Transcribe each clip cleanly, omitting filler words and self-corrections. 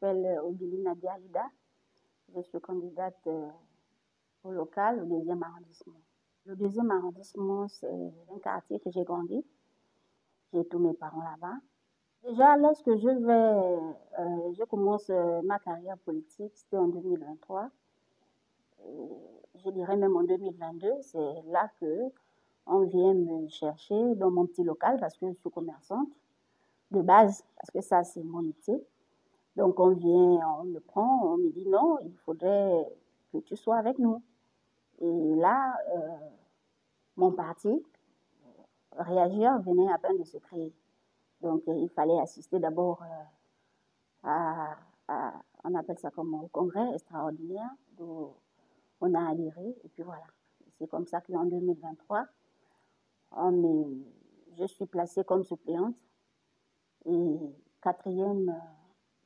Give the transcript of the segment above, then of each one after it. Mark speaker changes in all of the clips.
Speaker 1: m'appelle Odili Nadia Alida. Je suis candidate au local, au 2e arrondissement. Le 2e arrondissement, c'est un quartier que j'ai grandi. J'ai tous mes parents là-bas. Déjà, lorsque je commence ma carrière politique, c'était en 2023. Je dirais même en 2022, c'est là que on vient me chercher dans mon petit local parce que je suis commerçante de base, parce que ça, c'est mon métier. Donc, on me prend, on me dit non, il faudrait que tu sois avec nous. Et là, mon parti, Réagir, venait à peine de se créer. Donc, il fallait assister d'abord on appelle ça comme un congrès extraordinaire, où on a adhéré, et puis voilà. C'est comme ça qu'en 2023, je suis placée comme suppléante et 4e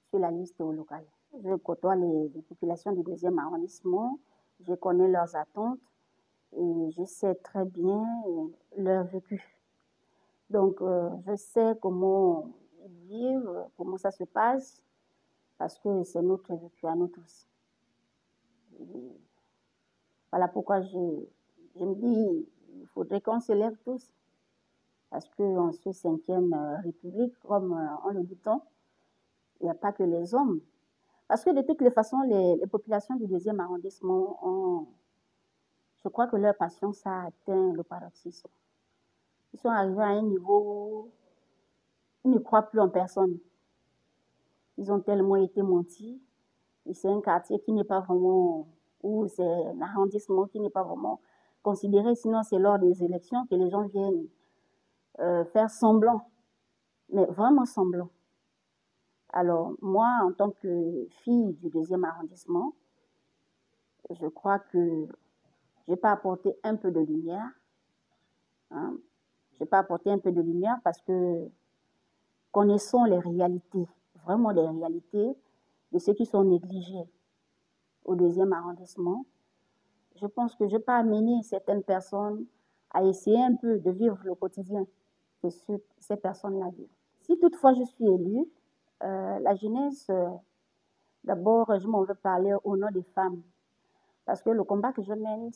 Speaker 1: sur la liste au local. Je côtoie les populations du 2e arrondissement, je connais leurs attentes et je sais très bien leur vécu. Donc, je sais comment ils vivent, comment ça se passe, parce que c'est notre vécu à nous tous. Et voilà pourquoi je me dis, il faudrait qu'on se lève tous, parce qu'en ce 5e République, comme on le dit tant, il n'y a pas que les hommes. Parce que de toutes les façons, les populations du 2e arrondissement, je crois que leur patience a atteint le paroxysme. Ils sont arrivés à un niveau où ils ne croient plus en personne. Ils ont tellement été mentis. Et c'est un quartier qui n'est pas vraiment, ou c'est un arrondissement qui n'est pas vraiment considéré, sinon c'est lors des élections que les gens viennent faire semblant, mais vraiment semblant. Alors, moi, en tant que fille du 2e arrondissement, je crois que je peux apporter un peu de lumière. Hein. Je peux apporter un peu de lumière parce que connaissons les réalités, vraiment les réalités de ceux qui sont négligés au 2e arrondissement. Je pense que je peux amener certaines personnes à essayer un peu de vivre le quotidien que ces personnes-là vivent. Si toutefois je suis élue, la jeunesse, d'abord, je m'en veux parler au nom des femmes. Parce que le combat que je mène,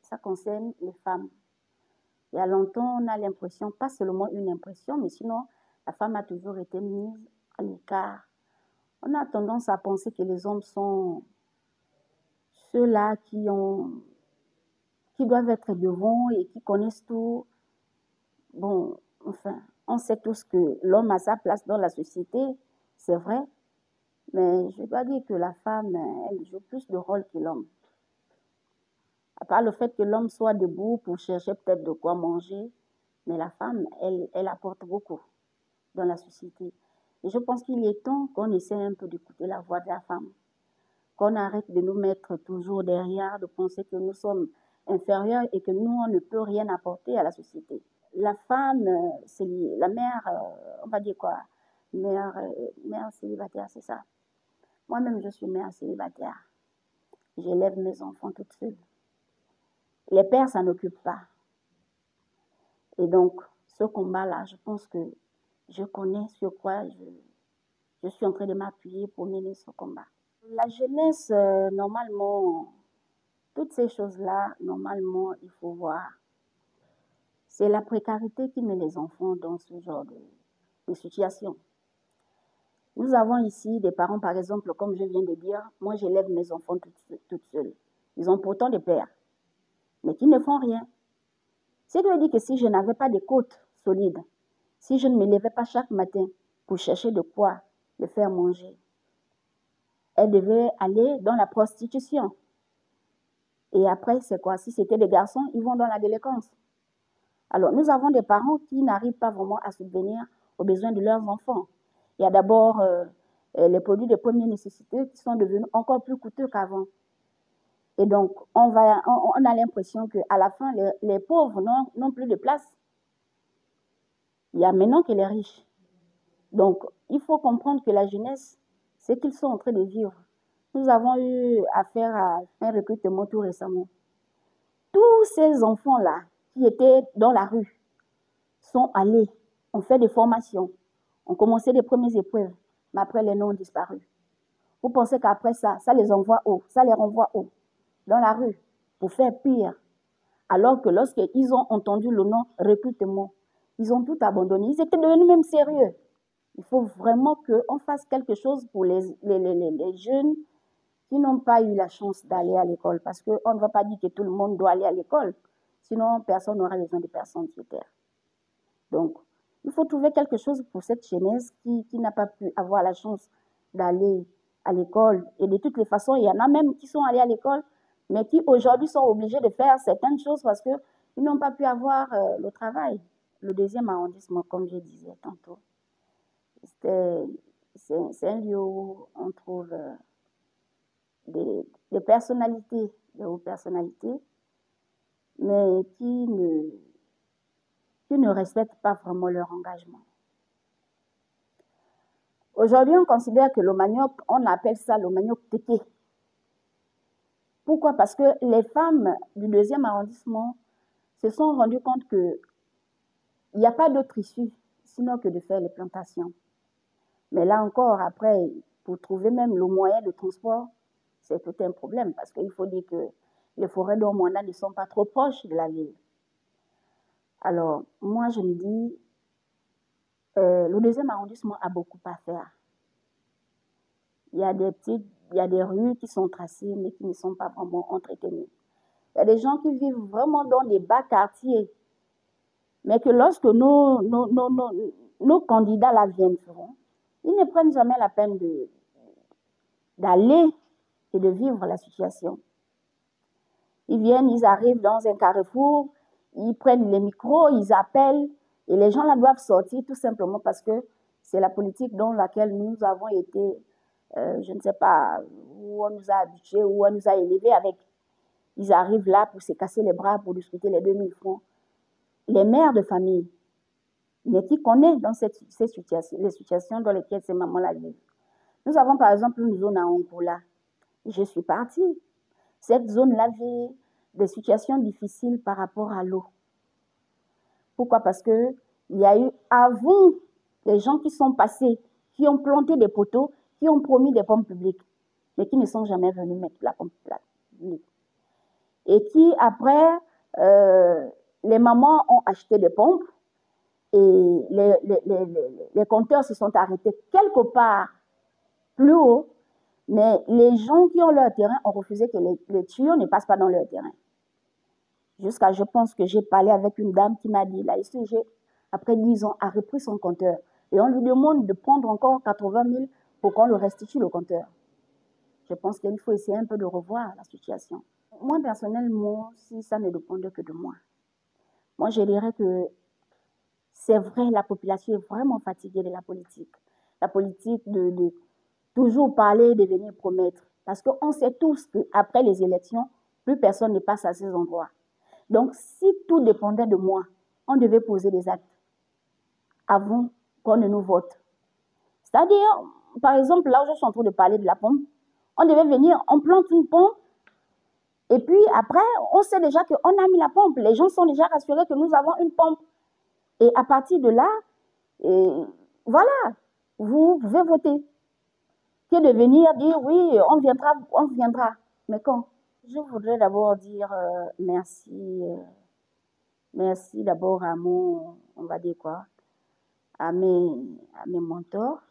Speaker 1: ça concerne les femmes. Il y a longtemps, on a l'impression, pas seulement une impression, mais sinon, la femme a toujours été mise à l'écart. On a tendance à penser que les hommes sont ceux-là qui doivent être devant et qui connaissent tout. Bon, enfin, on sait tous que l'homme a sa place dans la société, c'est vrai, mais je dois dire que la femme, elle joue plus de rôle que l'homme. À part le fait que l'homme soit debout pour chercher peut-être de quoi manger, mais la femme, elle apporte beaucoup dans la société. Et je pense qu'il est temps qu'on essaie un peu d'écouter la voix de la femme, qu'on arrête de nous mettre toujours derrière, de penser que nous sommes inférieurs et que nous, on ne peut rien apporter à la société. La femme, c'est la mère, on va dire quoi, mère célibataire, c'est ça. Moi-même, je suis mère célibataire. J'élève mes enfants toute seule. Les pères, ça n'occupe pas. Et donc, ce combat-là, je pense que je connais sur quoi je suis en train de m'appuyer pour mener ce combat. La jeunesse, normalement, toutes ces choses-là, normalement, il faut voir. C'est la précarité qui met les enfants dans ce genre de situation. Nous avons ici des parents, par exemple, comme je viens de dire, moi j'élève mes enfants toutes seules. Ils ont pourtant des pères, mais qui ne font rien. Ce qui veut dire que si je n'avais pas de côtes solides, si je ne me levais pas chaque matin pour chercher de quoi les faire manger, elles devaient aller dans la prostitution. Et après, c'est quoi? Si c'était des garçons, ils vont dans la délinquance. Alors, nous avons des parents qui n'arrivent pas vraiment à subvenir aux besoins de leurs enfants. Il y a d'abord les produits de première nécessité qui sont devenus encore plus coûteux qu'avant. Et donc, on a l'impression qu'à la fin, les pauvres n'ont plus de place. Il y a maintenant que les riches. Donc, il faut comprendre que la jeunesse, c'est qu'ils sont en train de vivre. Nous avons eu affaire à un recrutement tout récemment. Tous ces enfants-là qui étaient dans la rue sont allés, ont fait des formations, ont commencé les premières épreuves, mais après les noms ont disparu. Vous pensez qu'après ça, ça les envoie où? Ça les renvoie où? Dans la rue, pour faire pire. Alors que lorsqu'ils ont entendu le nom recrutement, ils ont tout abandonné. Ils étaient devenus même sérieux. Il faut vraiment qu'on fasse quelque chose pour les jeunes qui n'ont pas eu la chance d'aller à l'école. Parce qu'on ne va pas dire que tout le monde doit aller à l'école. Sinon, personne n'aura besoin de personne sur Terre. Donc, il faut trouver quelque chose pour cette jeunesse qui n'a pas pu avoir la chance d'aller à l'école. Et de toutes les façons, il y en a même qui sont allés à l'école, mais qui aujourd'hui sont obligés de faire certaines choses parce qu'ils n'ont pas pu avoir le travail. Le 2e arrondissement, comme je disais tantôt, c'est un lieu où on trouve des personnalités, des hautes personnalités, mais qui ne respectent pas vraiment leur engagement. Aujourd'hui, on considère que le manioc, on appelle ça le manioc téké. Pourquoi? Parce que les femmes du 2e arrondissement se sont rendues compte qu'il n'y a pas d'autre issue, sinon que de faire les plantations. Mais là encore, après, pour trouver même le moyen de transport, c'est tout un problème, parce qu'il faut dire que les forêts d'Ormona ne sont pas trop proches de la ville. Alors, moi, je me dis, le 2e arrondissement a beaucoup à faire. Il y a des rues qui sont tracées, mais qui ne sont pas vraiment entretenues. Il y a des gens qui vivent vraiment dans des bas quartiers, mais que lorsque nos candidats là viennent, ils ne prennent jamais la peine d'aller et de vivre la situation. Ils viennent, ils arrivent dans un carrefour, ils prennent les micros, ils appellent, et les gens là doivent sortir tout simplement parce que c'est la politique dans laquelle nous avons été, je ne sais pas, où on nous a habitués, où on nous a élevés avec. Ils arrivent là pour se casser les bras, pour discuter les 2000 francs. Les mères de famille, mais qui connaissent dans les situations dans lesquelles ces mamans-là vivent. Nous avons par exemple une zone à Angola. Je suis partie. Cette zone-là vit des situations difficiles par rapport à l'eau. Pourquoi? Parce qu'il y a eu avant des gens qui sont passés, qui ont planté des poteaux, qui ont promis des pompes publiques, mais qui ne sont jamais venus mettre la pompe publique. Et qui, après, les mamans ont acheté des pompes et les compteurs se sont arrêtés quelque part plus haut, mais les gens qui ont leur terrain ont refusé que les tuyaux ne passent pas dans leur terrain. Jusqu'à, je pense que j'ai parlé avec une dame qui m'a dit, la SCG, après 10 ans, a repris son compteur. Et on lui demande de prendre encore 80 000 pour qu'on le restitue le compteur. Je pense qu'il faut essayer un peu de revoir la situation. Moi, personnellement, si ça ne dépendait que de moi, moi, je dirais que c'est vrai, la population est vraiment fatiguée de la politique. La politique de toujours parler, de venir promettre. Parce qu'on sait tous qu'après les élections, plus personne ne passe à ces endroits. Donc, si tout dépendait de moi, on devait poser des actes avant qu'on ne nous vote. C'est-à-dire, par exemple, là où je suis en train de parler de la pompe, on devait venir, on plante une pompe, et puis après, on sait déjà qu'on a mis la pompe. Les gens sont déjà rassurés que nous avons une pompe. Et à partir de là, voilà, vous pouvez voter. Que de venir dire, oui, on viendra. Mais quand? Je voudrais d'abord dire merci. Merci d'abord à on va dire quoi, à mes mentors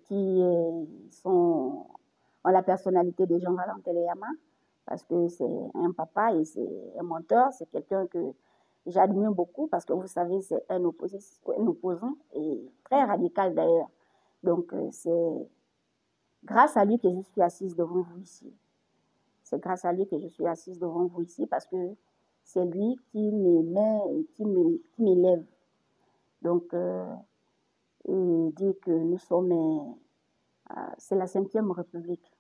Speaker 1: qui ont la personnalité de Jean-Valentin Teleyama, parce que c'est un papa et c'est un mentor, c'est quelqu'un que j'admire beaucoup parce que vous savez, c'est un opposant et très radical d'ailleurs. Donc c'est grâce à lui que je suis assise devant vous ici. C'est grâce à lui que je suis assise devant vous ici parce que c'est lui qui m'aimait et qui m'élève. Donc, il dit que nous sommes, c'est la 5e République.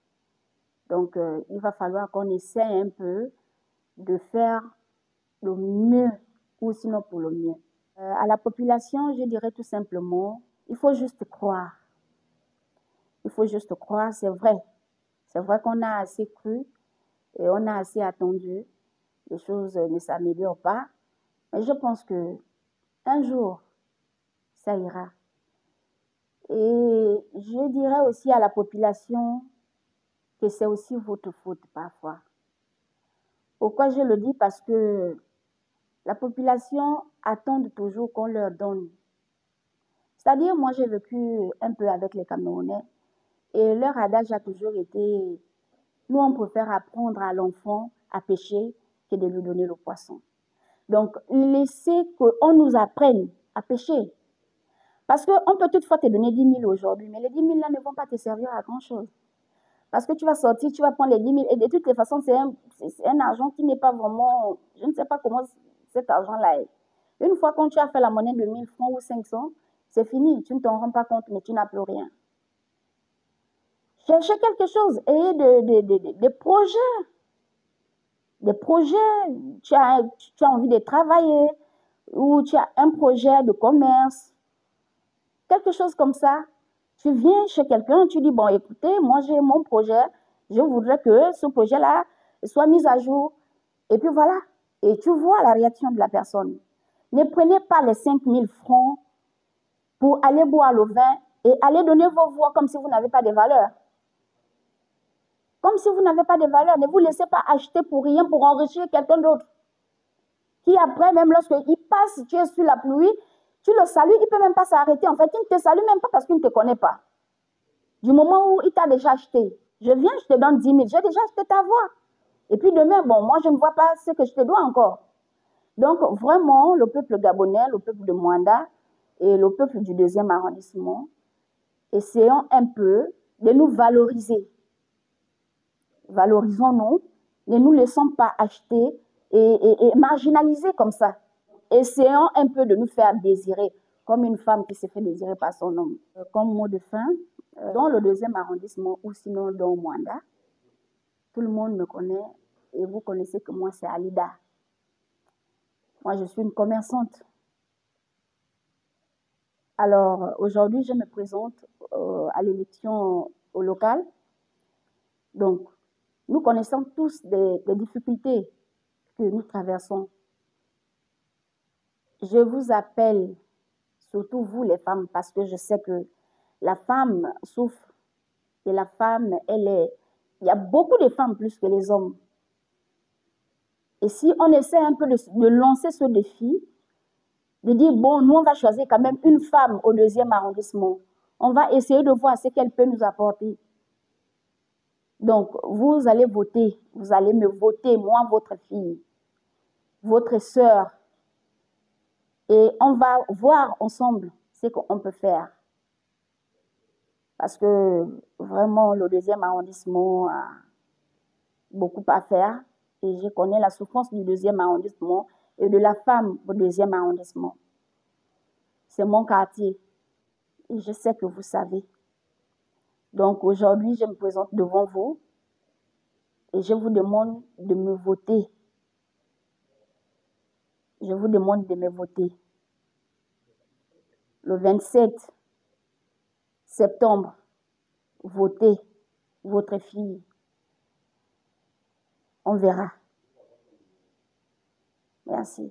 Speaker 1: Donc, il va falloir qu'on essaie un peu de faire le mieux, ou sinon pour le mieux. À la population, je dirais tout simplement, il faut juste croire. Il faut juste croire, c'est vrai. C'est vrai qu'on a assez cru et on a assez attendu. Les choses ne s'améliorent pas. Mais je pense que un jour, ça ira. Et je dirais aussi à la population que c'est aussi votre faute parfois. Pourquoi je le dis? Parce que la population attend toujours qu'on leur donne. C'est-à-dire, moi, j'ai vécu un peu avec les Camerounais et leur adage a toujours été, nous, on préfère apprendre à l'enfant à pêcher que de lui donner le poisson. Donc, laissez qu'on nous apprenne à pêcher. Parce qu'on peut toutefois te donner 10 000 aujourd'hui, mais les 10 000 là ne vont pas te servir à grand-chose. Parce que tu vas sortir, tu vas prendre les 10 000 et de toutes les façons, c'est un argent qui n'est pas vraiment... Je ne sais pas comment cet argent-là est. Une fois quand tu as fait la monnaie de 1000 francs ou 500, c'est fini. Tu ne t'en rends pas compte, mais tu n'as plus rien. Cherchez quelque chose. Ayez des projets. Des projets. Tu as envie de travailler ou tu as un projet de commerce. Quelque chose comme ça. Tu viens chez quelqu'un, tu dis, bon, écoutez, moi j'ai mon projet, je voudrais que ce projet-là soit mis à jour. Et puis voilà. Et tu vois la réaction de la personne. Ne prenez pas les 5 000 francs pour aller boire le vin et aller donner vos voix comme si vous n'avez pas de valeur. Comme si vous n'avez pas de valeur. Ne vous laissez pas acheter pour rien pour enrichir quelqu'un d'autre. Qui après, même lorsqu'il passe, tu es sur la pluie, tu le salues, il ne peut même pas s'arrêter. En fait, il ne te salue même pas parce qu'il ne te connaît pas. Du moment où il t'a déjà acheté, je viens, je te donne 10 000, j'ai déjà acheté ta voix. Et puis demain, bon, moi, je ne vois pas ce que je te dois encore. Donc, vraiment, le peuple gabonais, le peuple de Mwanda et le peuple du 2e arrondissement, essayons un peu de nous valoriser. Valorisons-nous, ne nous laissons pas acheter et marginaliser comme ça. Essayons un peu de nous faire désirer, comme une femme qui se fait désirer par son homme. Comme mot de fin, dans le 2e arrondissement ou sinon dans Mwanda, tout le monde me connaît et vous connaissez que moi c'est Alida. Moi je suis une commerçante. Alors aujourd'hui je me présente à l'élection au local. Donc nous connaissons tous des difficultés que nous traversons. Je vous appelle, surtout vous les femmes, parce que je sais que la femme souffre et la femme, il y a beaucoup de femmes plus que les hommes. Et si on essaie un peu de lancer ce défi, de dire, bon, nous on va choisir quand même une femme au 2e arrondissement, on va essayer de voir ce qu'elle peut nous apporter. Donc, vous allez voter, vous allez me voter, moi, votre fille, votre sœur, et on va voir ensemble ce qu'on peut faire. Parce que vraiment, le 2e arrondissement a beaucoup à faire. Et je connais la souffrance du 2e arrondissement et de la femme au 2e arrondissement. C'est mon quartier. Et je sais que vous savez. Donc aujourd'hui, je me présente devant vous et je vous demande de me voter. Je vous demande de me voter. Le 27 septembre, votez votre fille. On verra. Merci.